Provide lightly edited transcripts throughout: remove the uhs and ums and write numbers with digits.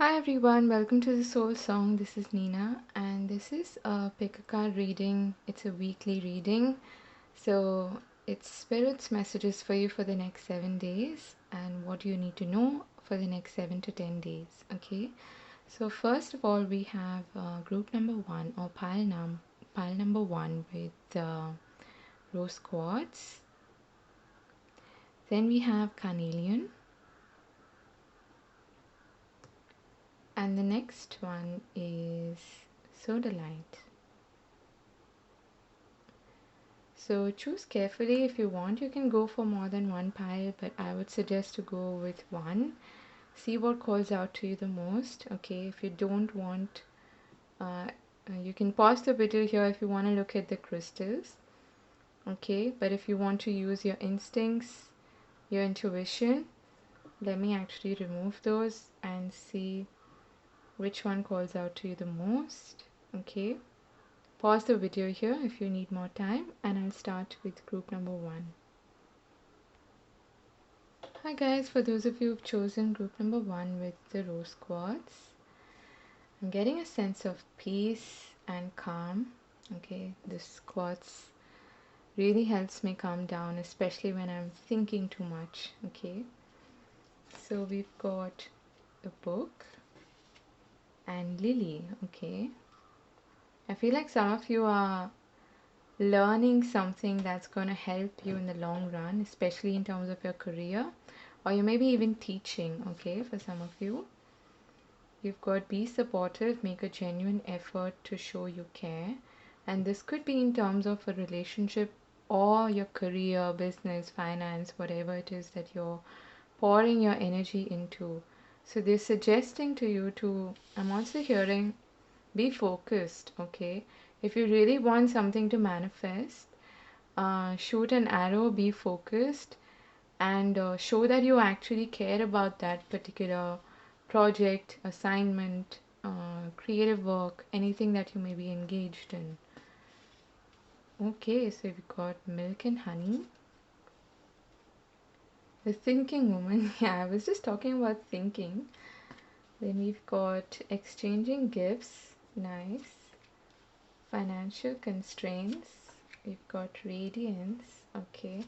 Hi everyone, welcome to the Soul Song. This is Nina, and this is a pick a card reading. It's a weekly reading, so it's Spirit's messages for you for the next 7 days and what you need to know for the next 7 to 10 days. Okay, so first of all, we have group number one or pile number one with rose quartz. Then we have carnelian. And the next one is sodalite. So choose carefully. If you want, you can go for more than one pile, but I would suggest to go with one. See what calls out to you the most. Okay, if you don't want, you can pause the video here if you want to look at the crystals. Okay, but if you want to use your instincts, your intuition, let me actually remove those and see which one calls out to you the most. Okay, pause the video here if you need more time, and I'll start with group number one. Hi guys, for those of you who've chosen group number one with the rose quartz, I'm getting a sense of peace and calm. Okay, this quartz really helps me calm down, especially when I'm thinking too much. Okay, so we've got the book and lily. Okay, I feel like some of you are learning something that's going to help you in the long run, especially in terms of your career, or you may be even teaching. Okay, for some of you, you've got be supportive, make a genuine effort to show you care, and this could be in terms of a relationship or your career, business, finance, whatever it is that you're pouring your energy into. So they're suggesting to you to, I'm also hearing, be focused. Okay, if you really want something to manifest, shoot an arrow, be focused, and show that you actually care about that particular project, assignment, creative work, anything that you may be engaged in. Okay, so we've got milk and honey. The thinking woman. Yeah, I was just talking about thinking. Then we've got exchanging gifts. Nice. Financial constraints. We've got radiance. Okay.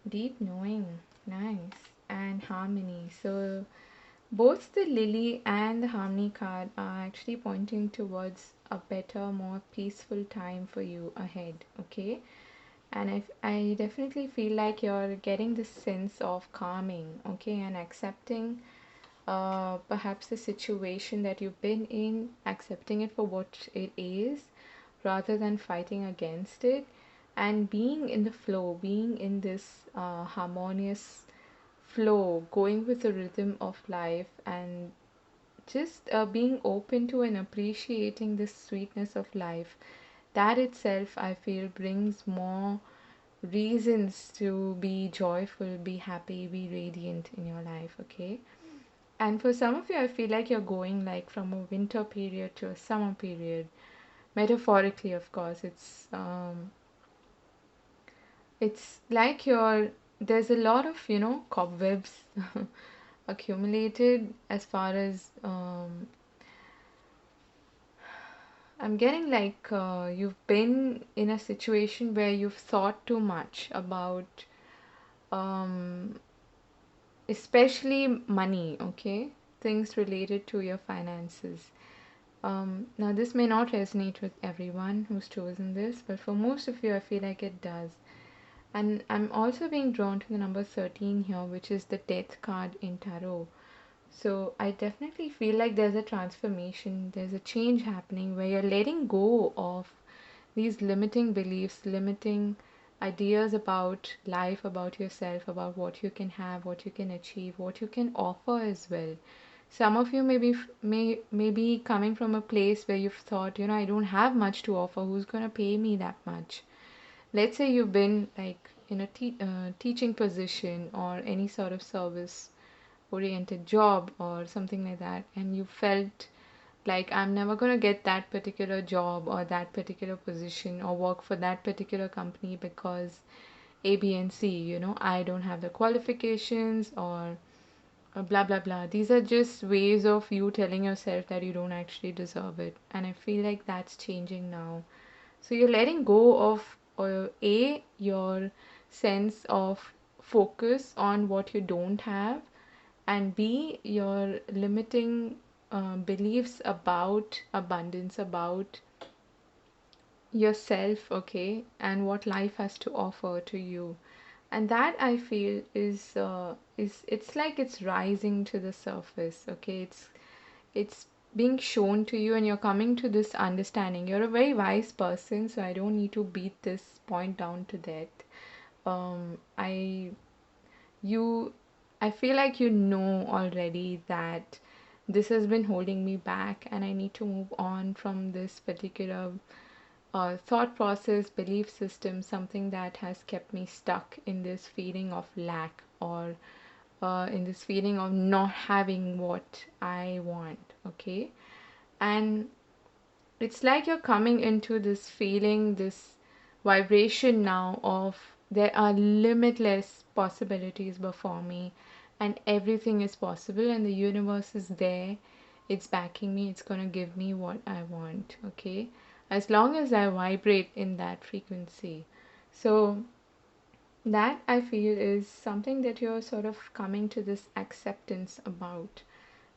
Deep knowing. Nice. And harmony. So both the lily and the harmony card are actually pointing towards a better, more peaceful time for you ahead. Okay, and I definitely feel like you're getting this sense of calming. Okay, and accepting perhaps the situation that you've been in, accepting it for what it is rather than fighting against it, and being in the flow, being in this harmonious flow, going with the rhythm of life, and just being open to and appreciating the sweetness of life. That itself, I feel, brings more reasons to be joyful, be happy, be radiant in your life. Okay, and for some of you, I feel like you're going like from a winter period to a summer period, metaphorically, of course. It's like you're, there's a lot of, cobwebs accumulated as far as I'm getting like you've been in a situation where you've thought too much about um, especially money. Okay, things related to your finances. Now, this may not resonate with everyone who's chosen this, but for most of you, I feel like it does. And I'm also being drawn to the number 13 here, which is the death card in tarot. So I definitely feel like there's a transformation, there's a change happening where you're letting go of these limiting beliefs, limiting ideas about life, about yourself, about what you can have, what you can achieve, what you can offer as well. Some of you may be coming from a place where you've thought, I don't have much to offer. Who's gonna pay me that much? Let's say you've been like in a teaching position or any sort of service oriented job or something like that, and you felt like I'm never going to get that particular job or that particular position or work for that particular company because A, B, and C, I don't have the qualifications, or blah blah blah. These are just ways of you telling yourself that you don't actually deserve it. And I feel like that's changing now. So you're letting go of your sense of focus on what you don't have, and B, your limiting beliefs about abundance, about yourself, okay, and what life has to offer to you. And that I feel is it's like it's rising to the surface, okay. It's being shown to you, and you're coming to this understanding. You're a very wise person, so I don't need to beat this point down to death. I you I feel like you know already that this has been holding me back, and I need to move on from this particular thought process, belief system, something that has kept me stuck in this feeling of lack, or in this feeling of not having what I want, okay? And it's like you're coming into this feeling, this vibration now of there are limitless possibilities before me, and everything is possible, and the universe is there. It's backing me, it's going to give me what I want, okay? As long as I vibrate in that frequency. So, that I feel is something that you're sort of coming to this acceptance about.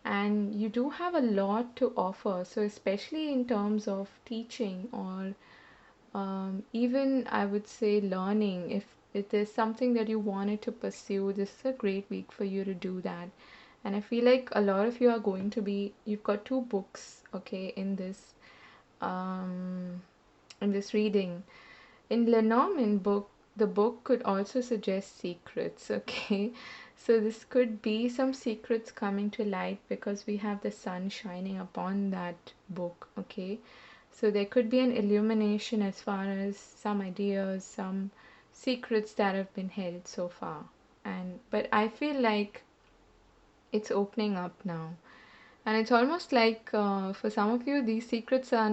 And you do have a lot to offer, so especially in terms of teaching, or even I would say learning. If there's something that you wanted to pursue, this is a great week for you to do that. And I feel like a lot of you are going to be, you've got two books, okay, um in this reading. In Lenormand book, the book could also suggest secrets, okay? So this could be some secrets coming to light because we have the sun shining upon that book, okay? So there could be an illumination as far as some ideas, some secrets that have been held so far. And but I feel like it's opening up now. And it's almost like for some of you, these secrets are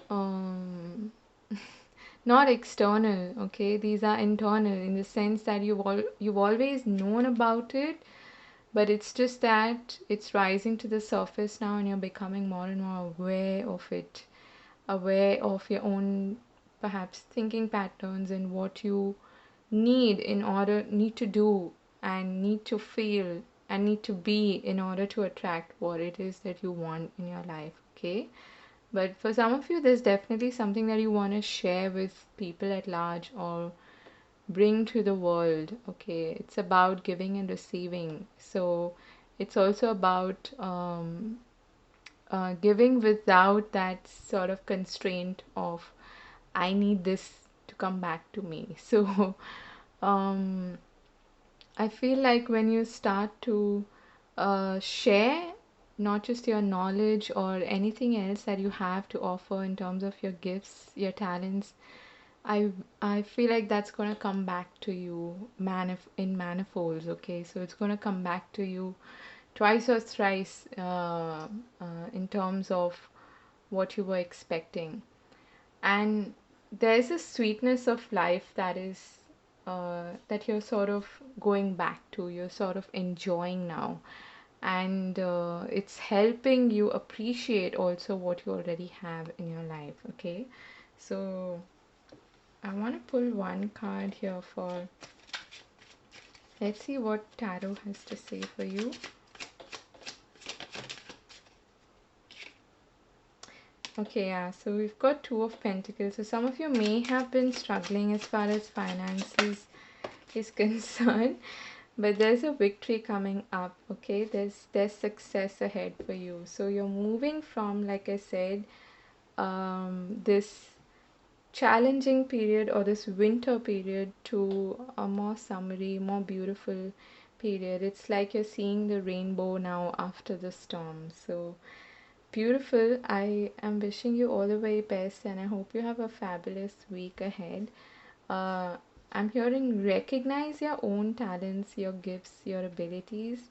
um, not external, okay? These are internal, in the sense that you've always known about it, but it's just that it's rising to the surface now, and you're becoming more and more aware of it, aware of your own perhaps thinking patterns, and what you need to do, and need to feel, and need to be in order to attract what it is that you want in your life, okay? But for some of you, there's definitely something that you want to share with people at large, or bring to the world, okay? It's about giving and receiving. So it's also about giving without that sort of constraint of, I need this to come back to me. So um, I feel like when you start to share not just your knowledge or anything else that you have to offer in terms of your gifts, your talents, I I feel like that's gonna come back to you in manifolds. Okay, so it's gonna come back to you twice or thrice in terms of what you were expecting. And there's a sweetness of life that is that you're sort of going back to, you're sort of enjoying now, and it's helping you appreciate also what you already have in your life, okay? So I want to pull one card here for, let's see what tarot has to say for you. Okay, yeah, so we've got Two of Pentacles. So some of you may have been struggling as far as finances is concerned, but there's a victory coming up, okay? There's success ahead for you. So you're moving from, like I said, this challenging period, or this winter period, to a more summery, more beautiful period. It's like you're seeing the rainbow now after the storm. So beautiful. I am wishing you all the very best, and I hope you have a fabulous week ahead. uh, I'm hearing recognize your own talents, your gifts, your abilities,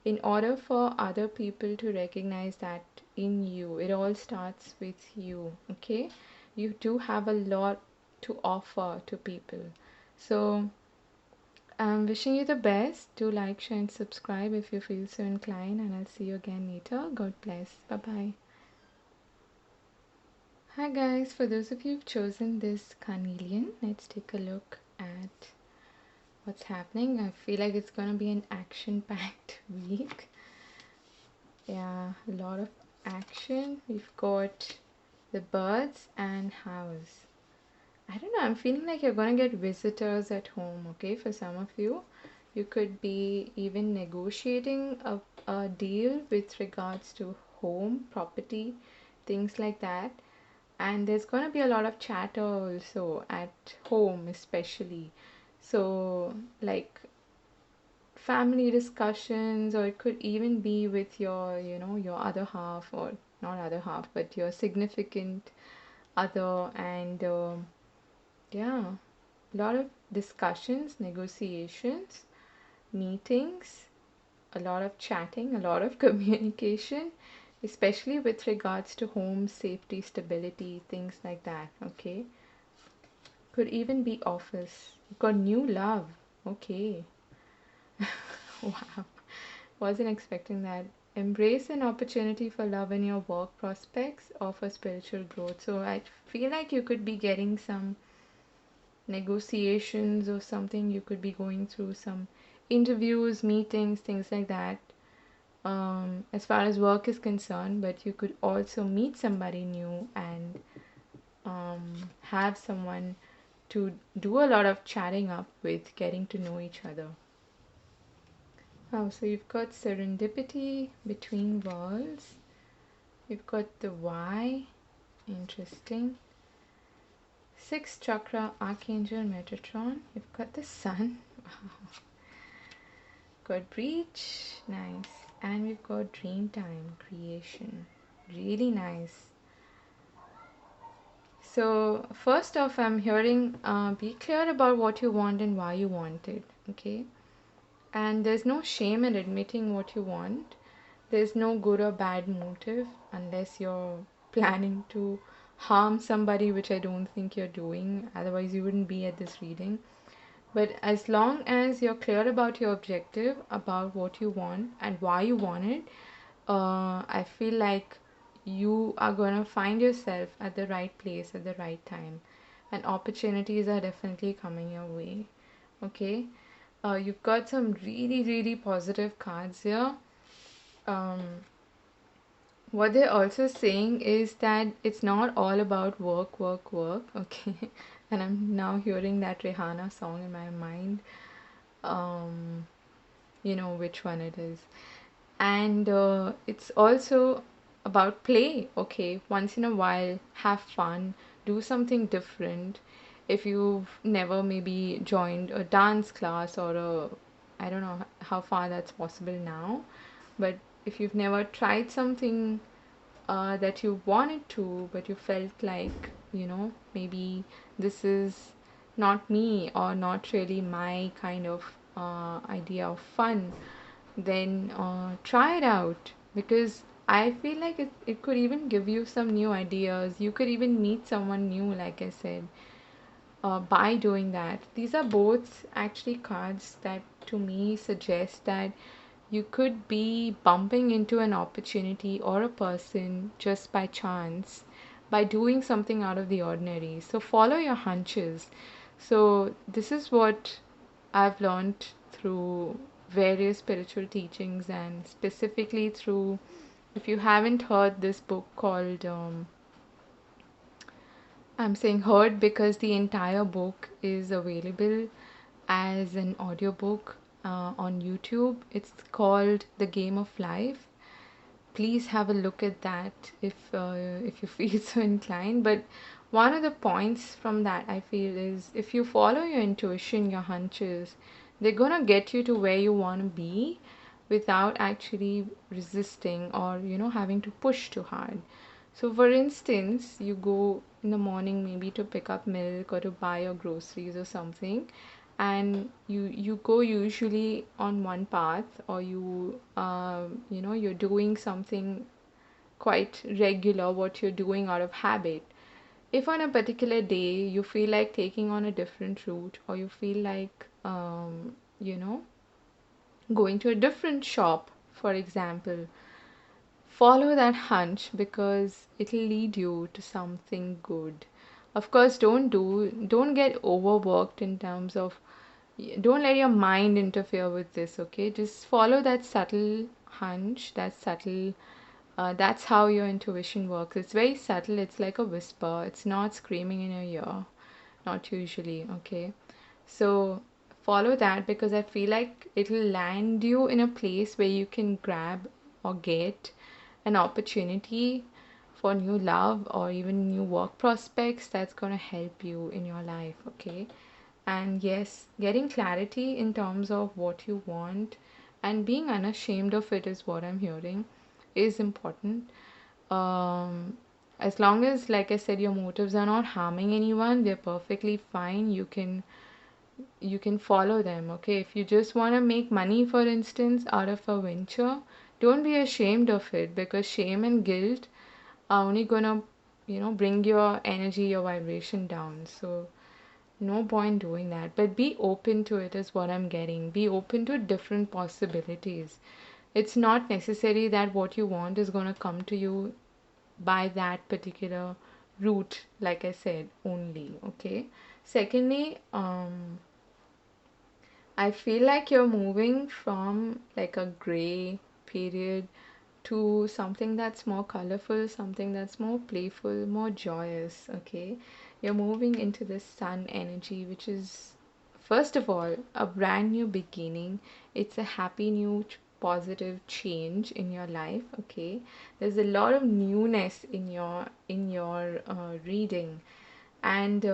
in order for other people to recognize that in you. It all starts with you, okay? You do have a lot to offer to people. So I'm wishing you the best. Do like, share, and subscribe if you feel so inclined, and I'll see you again later. God bless. Bye bye. Hi, guys. For those of you who've chosen this carnelian, let's take a look at what's happening. I feel like it's gonna be an action packed week. Yeah, a lot of action. We've got the birds and house. I don't know, I'm feeling like you're gonna get visitors at home, okay? For some of you, you could be even negotiating a deal with regards to home, property, things like that. And there's gonna be a lot of chatter also at home, especially. So, like family discussions, or it could even be with your, your other half, or not other half, but your significant other, and yeah, a lot of discussions, negotiations, meetings, a lot of chatting, a lot of communication, especially with regards to home safety, stability, things like that. Okay, could even be office. You've got new love. Okay. Wow, wasn't expecting that. Embrace an opportunity for love in your work prospects or for spiritual growth. So I feel like you could be getting some negotiations or something. You could be going through some interviews, meetings, things like that, as far as work is concerned. But you could also meet somebody new and have someone to do a lot of chatting up with, getting to know each other. Oh, so you've got serendipity between worlds. You've got the why. Interesting. Sixth chakra, Archangel Metatron. You've got the sun. Wow. Got breach. Nice. And we've got dream time, creation. Really nice. So first off, I'm hearing be clear about what you want and why you want it. Okay. And there's no shame in admitting what you want. There's no good or bad motive unless you're planning to harm somebody, which I don't think you're doing. Otherwise, you wouldn't be at this reading. But as long as you're clear about your objective, about what you want and why you want it, I feel like you are going to find yourself at the right place at the right time. And opportunities are definitely coming your way. Okay? You've got some really, really positive cards here. Um, what they're also saying is that it's not all about work, work, work. Okay? And I'm now hearing that Rihanna song in my mind. Um, you know which one it is. And it's also about play. Okay, once in a while, have fun, do something different. If you've never maybe joined a dance class, or I don't know how far that's possible now, but if you've never tried something that you wanted to, but you felt like, maybe this is not me, or not really my kind of idea of fun, then try it out, because I feel like it could even give you some new ideas. You could even meet someone new, like I said, by doing that. These are both actually cards that to me suggest that you could be bumping into an opportunity or a person just by chance by doing something out of the ordinary. So follow your hunches. So this is what I've learned through various spiritual teachings, and specifically through, if you haven't heard this book called I'm saying heard because the entire book is available as an audiobook on YouTube. It's called The Game of Life. Please have a look at that if you feel so inclined. But one of the points from that, I feel, is if you follow your intuition, your hunches, they're gonna get you to where you want to be without actually resisting, or having to push too hard. So for instance, you go in the morning maybe to pick up milk or to buy your groceries or something, and you go usually on one path, or you're doing something quite regular, what you're doing out of habit. If on a particular day you feel like taking on a different route, or you feel like you know, going to a different shop, for example. Follow that hunch because it'll lead you to something good. Of course, don't get overworked in terms of, don't let your mind interfere with this, okay? Just follow that subtle hunch, that subtle, that's how your intuition works. It's very subtle, it's like a whisper, it's not screaming in your ear, not usually, okay? So follow that because I feel like it'll land you in a place where you can grab or get an opportunity for new love or even new work prospects that's going to help you in your life, okay? And yes, getting clarity in terms of what you want and being unashamed of it is what I'm hearing is important. Um, as long as, like I said, your motives are not harming anyone, they're perfectly fine. You can follow them, okay? If you just want to make money, for instance, out of a venture, don't be ashamed of it because shame and guilt are only gonna, bring your energy, your vibration down. So no point doing that. But be open to it is what I'm getting. Be open to different possibilities. It's not necessary that what you want is gonna come to you by that particular route, like I said, only, okay? Secondly, I feel like you're moving from like a gray period to something that's more colorful, something that's more playful, more joyous, okay? You're moving into the sun energy, which is, first of all, a brand new beginning. It's a happy new positive change in your life, okay? There's a lot of newness in your reading, and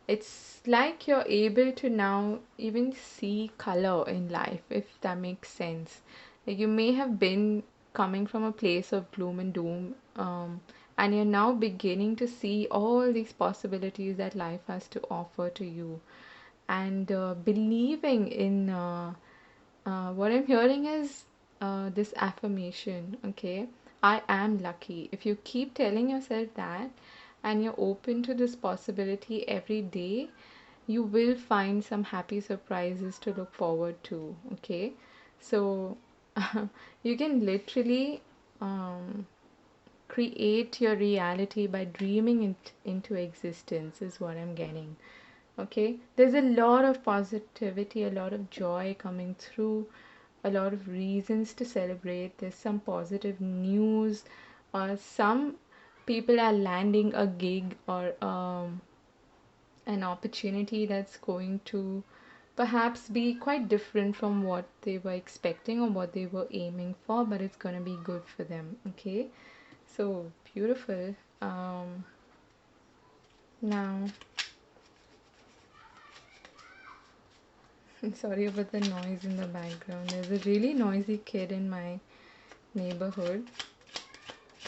it's like you're able to now even see color in life, if that makes sense. Like you may have been coming from a place of gloom and doom, and you're now beginning to see all these possibilities that life has to offer to you. And believing in what I'm hearing is this affirmation, okay? I am lucky. If you keep telling yourself that and you're open to this possibility every day, you will find some happy surprises to look forward to, okay? So you can literally um, create your reality by dreaming it into existence, is what I'm getting. Okay, there's a lot of positivity, a lot of joy coming through, a lot of reasons to celebrate. There's some positive news, or some people are landing a gig or an opportunity that's going to perhaps be quite different from what they were expecting or what they were aiming for, but it's going to be good for them. Okay, so beautiful. Now, sorry about the noise in the background. There's a really noisy kid in my neighborhood.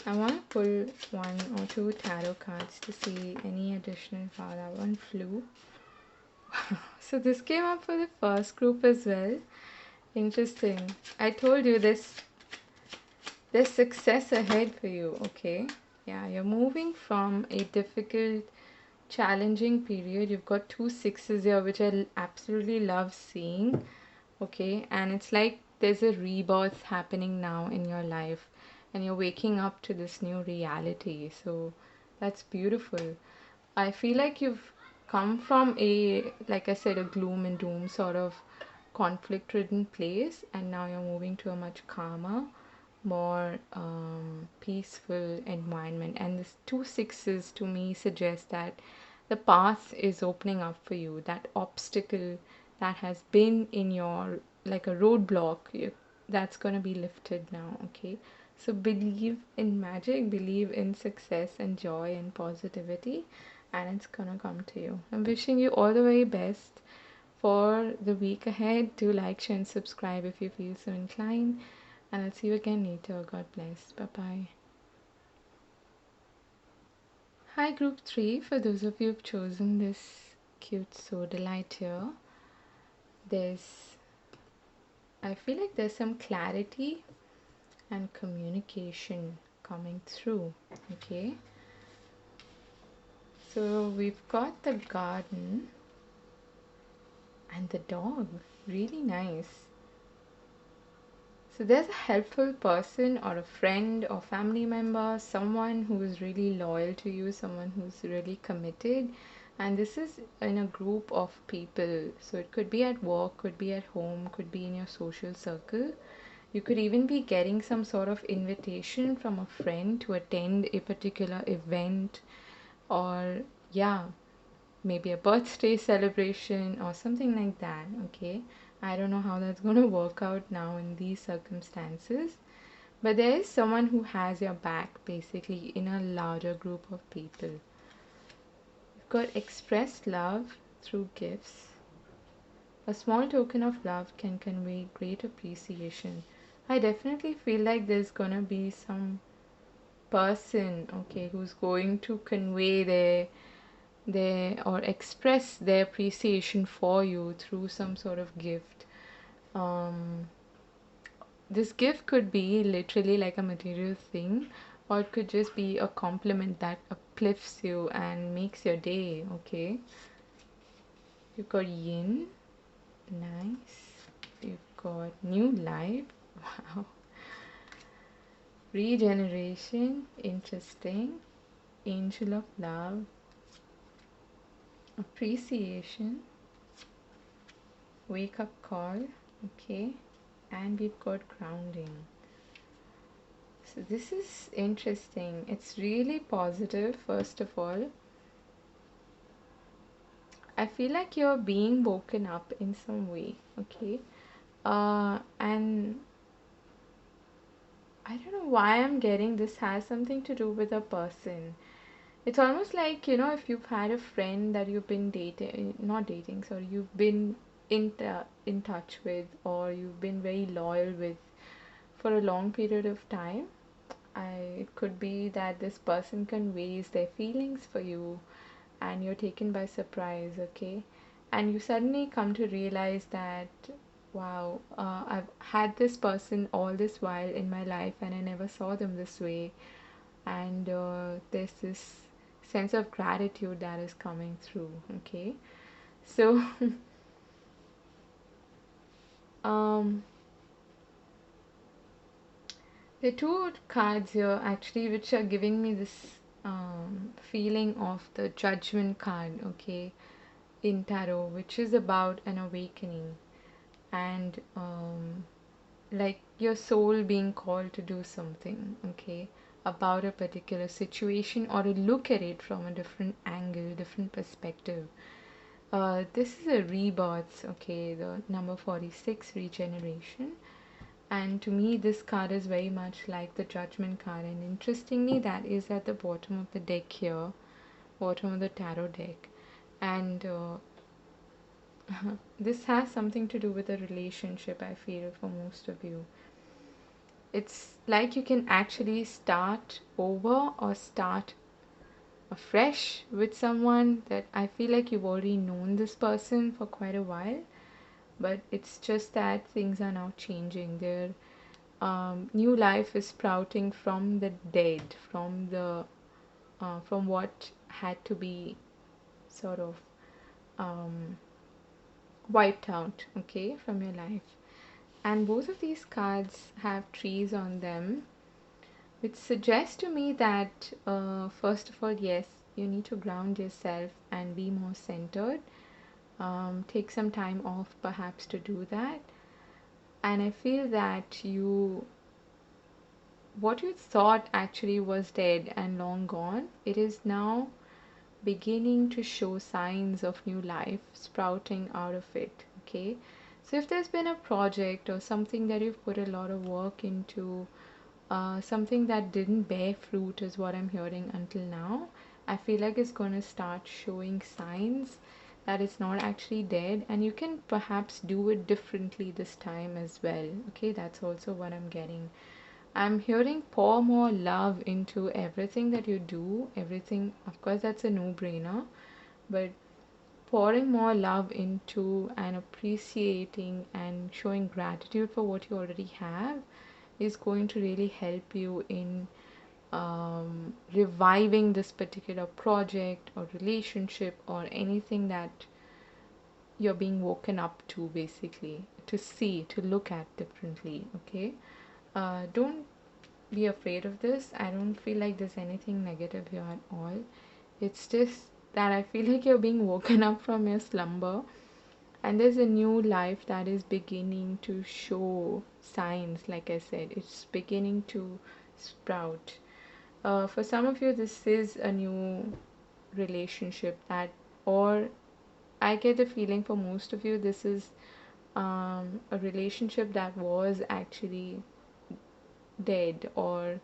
I want to pull one or two tarot cards to see any additional card. That one flew. So this came up for the first group as well. Interesting. I told you there's success ahead for you, okay? Yeah, you're moving from a difficult, challenging period. You've got two sixes here, which I absolutely love seeing, okay? And it's like there's a rebirth happening now in your life, and you're waking up to this new reality. So that's beautiful. I feel like you've come from a, like I said, a gloom and doom sort of conflict ridden place, and now you're moving to a much calmer, more peaceful environment. And this two sixes to me suggest that the path is opening up for you. That obstacle that has been in your, like a roadblock, that's going to be lifted now, okay? So believe in magic, believe in success and joy and positivity, and it's gonna come to you. I'm wishing you all the very best for the week ahead. Do like, share, and subscribe if you feel so inclined. And I'll see you again later. God bless. Bye bye. Hi, group 3. For those of you who've chosen this cute sodalite here, there's, I feel like there's some clarity and communication coming through. Okay, so we've got the garden, And the dog, really nice. So there's a helpful person or a friend or family member, someone who is really loyal to you, someone who's really committed. And this is in a group of people. So it could be at work, could be at home, could be in your social circle. You could even be getting some sort of invitation from a friend to attend a particular event, or, yeah, maybe a birthday celebration or something like that. Okay, I don't know how that's going to work out now in these circumstances, but there is someone who has your back basically in a larger group of people. You've got expressed love through gifts. A small token of love can convey great appreciation. I definitely feel like there's gonna be some person, okay, who's going to convey their or express their appreciation for you through some sort of gift. um this gift could be literally like a material thing, or it could just be a compliment that uplifts you and makes your day. Okay, you've got yin, nice. You've got new life, wow. Regeneration, interesting. Angel of love, appreciation, wake up call, okay, and we've got grounding. So this is interesting. It's really positive, first of all. I feel like you're being woken up in some way, okay? And I don't know why I'm getting this has something to do with a person. It's almost like, if you've had a friend that you've been dating, not dating, sorry, you've been in touch with, or you've been very loyal with for a long period of time. It could be that this person conveys their feelings for you and you're taken by surprise, okay? And you suddenly come to realize that, wow, I've had this person all this while in my life and I never saw them this way. And there's this sense of gratitude that is coming through, okay? So, um, there are two cards here actually which are giving me this feeling of the judgment card, okay, in tarot, which is about an awakening and like your soul being called to do something, okay, about a particular situation, or to look at it from a different angle, different perspective. This is a rebirth, okay, the number 46, regeneration. And to me, this card is very much like the judgment card. And interestingly, that is at the bottom of the deck here, bottom of the tarot deck. And this has something to do with a relationship, I feel, for most of you. It's like you can actually start over or start afresh with someone that I feel like you've already known this person for quite a while, but it's just that things are now changing. Their new life is sprouting from the dead, from what had to be sort of um, wiped out, okay, from your life. And both of these cards have trees on them, which suggests to me that, first of all, yes, you need to ground yourself and be more centered. Take some time off, perhaps, to do that. And I feel that what you thought actually was dead and long gone, it is now beginning to show signs of new life sprouting out of it. Okay, so if there's been a project or something that you've put a lot of work into, something that didn't bear fruit, is what I'm hearing until now, I feel like it's going to start showing signs that it's not actually dead, and you can perhaps do it differently this time as well. Okay, that's also what I'm getting. I'm hearing pour more love into everything that you do. Everything, of course, that's a no brainer, but pouring more love into and appreciating and showing gratitude for what you already have is going to really help you in reviving this particular project or relationship or anything that you're being woken up to, basically, to see, to look at differently. Okay, don't be afraid of this. I don't feel like there's anything negative here at all. It's just that I feel like you're being woken up from your slumber, and there's a new life that is beginning to show signs. Like I said, it's beginning to sprout. For some of you, this is a new relationship that, or I get the feeling for most of you, this is a relationship that was actually dead or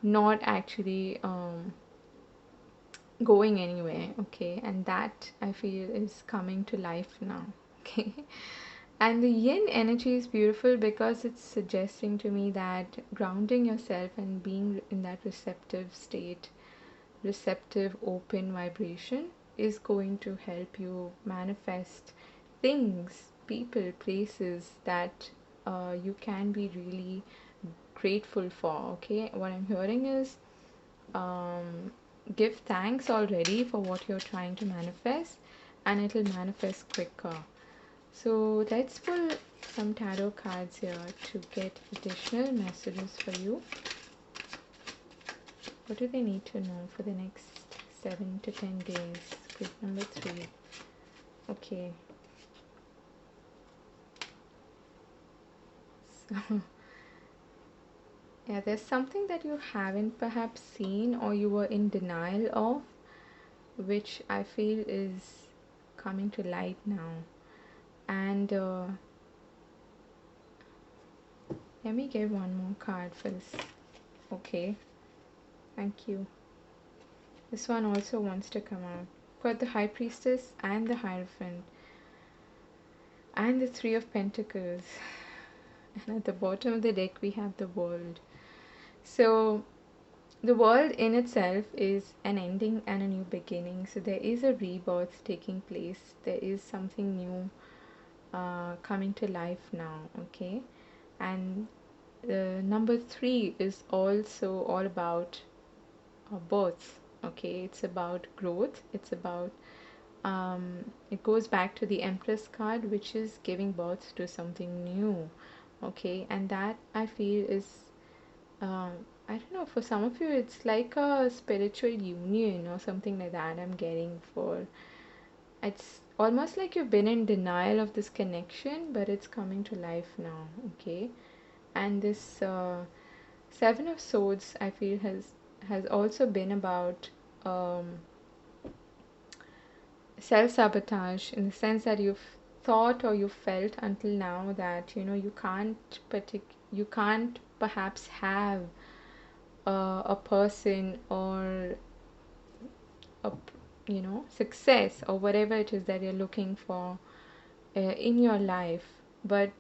not actually going anywhere. Okay, and that I feel is coming to life now. Okay, and the yin energy is beautiful because it's suggesting to me that grounding yourself and being in that receptive state, receptive open vibration, is going to help you manifest things, people, places that you can be really grateful for. Okay, what I'm hearing is um, give thanks already for what you're trying to manifest, and it'll manifest quicker. So let's pull some tarot cards here to get additional messages for you. What do they need to know for the next 7 to 10 days? Group number 3. Okay. So, yeah, there's something that you haven't perhaps seen or you were in denial of, which I feel is coming to light now. And let me get one more card for this. Okay, thank you. This one also wants to come out. Got the High Priestess and the Hierophant and the Three of Pentacles. And at the bottom of the deck we have the World. So the world in itself is an ending and a new beginning. So there is a rebirth taking place. There is something new coming to life now. Okay, and number 3 is also all about birth. Okay, it's about growth. It's about it goes back to the Empress card, which is giving birth to something new. Okay, and that I feel is I don't know, for some of you it's like a spiritual union or something like that. I'm getting for, it's almost like you've been in denial of this connection, but it's coming to life now. Okay, and this 7 of Swords I feel has also been about self-sabotage, in the sense that you've thought or you felt until now that you can't perhaps have a person or a success or whatever it is that you're looking for in your life, but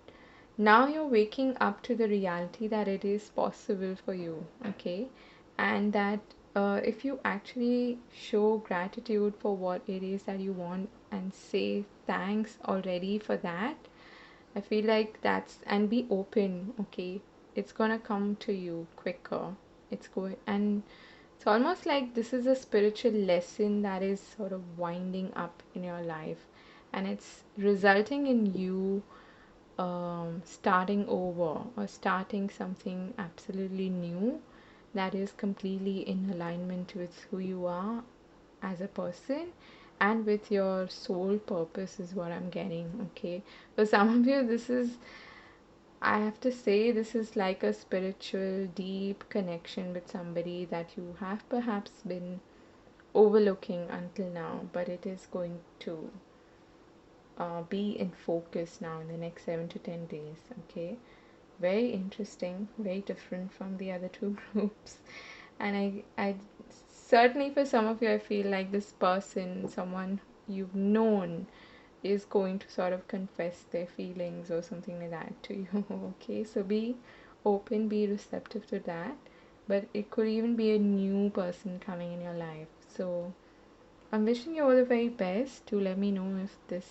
now you're waking up to the reality that it is possible for you. Okay, and that if you actually show gratitude for what it is that you want and say thanks already for that, I feel like that's, and be open. Okay, it's gonna come to you quicker. It's going, and it's almost like this is a spiritual lesson that is sort of winding up in your life, and it's resulting in you starting over or starting something absolutely new that is completely in alignment with who you are as a person and with your soul purpose, is what I'm getting. Okay, for some of you, this is, I have to say, this is like a spiritual deep connection with somebody that you have perhaps been overlooking until now, but it is going to be in focus now in the next 7 to 10 days. Okay, very interesting, very different from the other two groups. And I certainly, for some of you, I feel like this person, someone you've known, is going to sort of confess their feelings or something like that to you. Okay, so be open, be receptive to that, but it could even be a new person coming in your life. So I'm wishing you all the very best. To let me know if this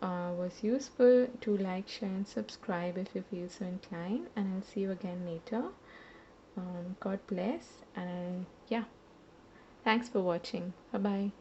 was useful. To like, share and subscribe if you feel so inclined, and I'll see you again later. God bless, and yeah, thanks for watching. Bye bye.